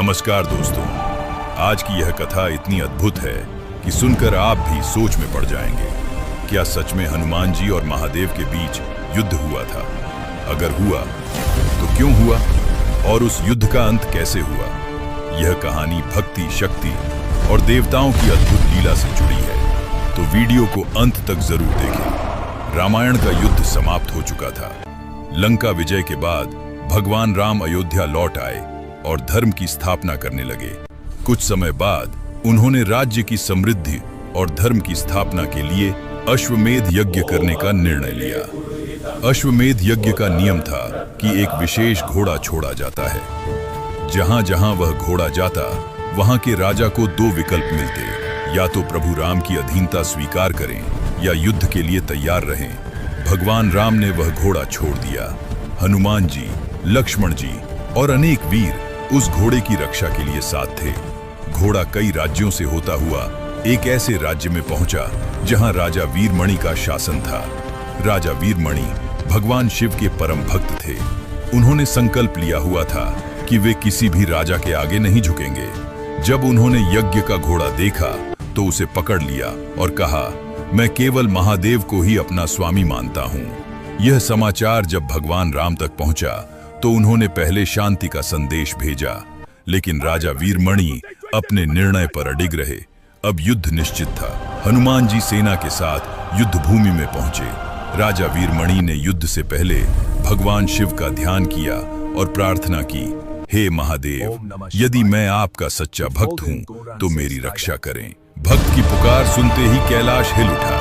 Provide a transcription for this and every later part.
नमस्कार दोस्तों, आज की यह कथा इतनी अद्भुत है कि सुनकर आप भी सोच में पड़ जाएंगे। क्या सच में हनुमान जी और महादेव के बीच युद्ध हुआ था? अगर हुआ तो क्यों हुआ और उस युद्ध का अंत कैसे हुआ? यह कहानी भक्ति, शक्ति और देवताओं की अद्भुत लीला से जुड़ी है, तो वीडियो को अंत तक जरूर देखें। रामायण का युद्ध समाप्त हो चुका था। लंका विजय के बाद भगवान राम अयोध्या लौट आए और धर्म की स्थापना करने लगे। कुछ समय बाद उन्होंने राज्य की समृद्धि और धर्म की स्थापना के लिए अश्वमेध यज्ञ करने का निर्णय लिया। अश्वमेध यज्ञ का नियम था कि एक विशेष घोड़ा छोड़ा जाता है। जहां जहां वह घोड़ा जाता, वहां के राजा को दो विकल्प मिलते, या तो प्रभु राम की अधीनता स्वीकार करें या युद्ध के लिए तैयार रहें। भगवान राम ने वह घोड़ा छोड़ दिया। हनुमान जी, लक्ष्मण जी और अनेक वीर उस घोड़े की रक्षा के लिए साथ थे। घोड़ा कई राज्यों से होता हुआ एक ऐसे राज्य में पहुंचा जहां राजा वीरमणि का शासन था। राजा वीरमणि भगवान शिव के परम भक्त थे। उन्होंने संकल्प लिया हुआ था कि वे किसी भी राजा के आगे नहीं झुकेंगे। जब उन्होंने यज्ञ का घोड़ा देखा तो उसे पकड़ लिया और कहा, मैं केवल महादेव को ही अपना स्वामी मानता हूं। यह समाचार जब भगवान राम तक पहुंचा तो उन्होंने पहले शांति का संदेश भेजा, लेकिन राजा वीरमणि अपने निर्णय पर अडिग रहे। अब युद्ध निश्चित था। हनुमान जी सेना के साथ युद्ध भूमि में पहुंचे। राजा वीरमणि ने युद्ध से पहले भगवान शिव का ध्यान किया और प्रार्थना की, हे महादेव, यदि मैं आपका सच्चा भक्त हूं तो मेरी रक्षा करें। भक्त की पुकार सुनते ही कैलाश हिल उठा,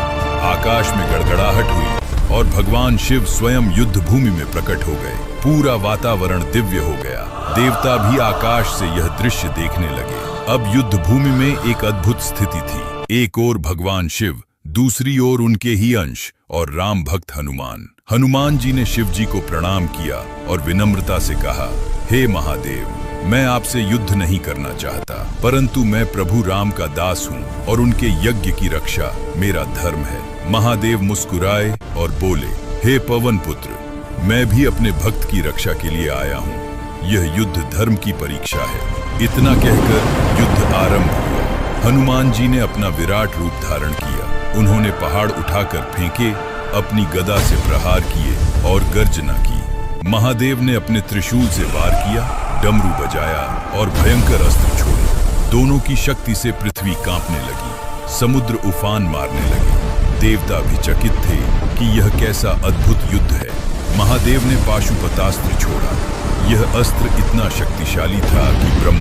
आकाश में गड़गड़ाहट हुई और भगवान शिव स्वयं युद्ध भूमि में प्रकट हो गए। पूरा वातावरण दिव्य हो गया। देवता भी आकाश से यह दृश्य देखने लगे। अब युद्ध भूमि में एक अद्भुत स्थिति थी। एक ओर भगवान शिव, दूसरी ओर उनके ही अंश और राम भक्त हनुमान। हनुमान जी ने शिव जी को प्रणाम किया और विनम्रता से कहा, हे महादेव, मैं आपसे युद्ध नहीं करना चाहता, परंतु मैं प्रभु राम का दास हूँ और उनके यज्ञ की रक्षा मेरा धर्म है। महादेव मुस्कुराए और बोले, हे पवन पुत्र, मैं भी अपने भक्त की रक्षा के लिए आया हूँ। यह युद्ध धर्म की परीक्षा है। इतना कहकर युद्ध आरंभ हुआ। हनुमान जी ने अपना विराट रूप धारण किया। उन्होंने पहाड़ उठाकर फेंके, अपनी गदा से प्रहार किए और गर्जना की। महादेव ने अपने त्रिशूल से वार किया, डमरू बजाया और भयंकर अस्त्र छोड़े। दोनों की शक्ति से पृथ्वी कांपने लगी, समुद्र उफान मारने लगे। देवता भी चकित थे कि यह कैसा अद्भुत युद्ध है। महादेव ने पाशुपतास्त्र छोड़ा। यह अस्त्र इतना शक्तिशाली था कि ब्रह्मा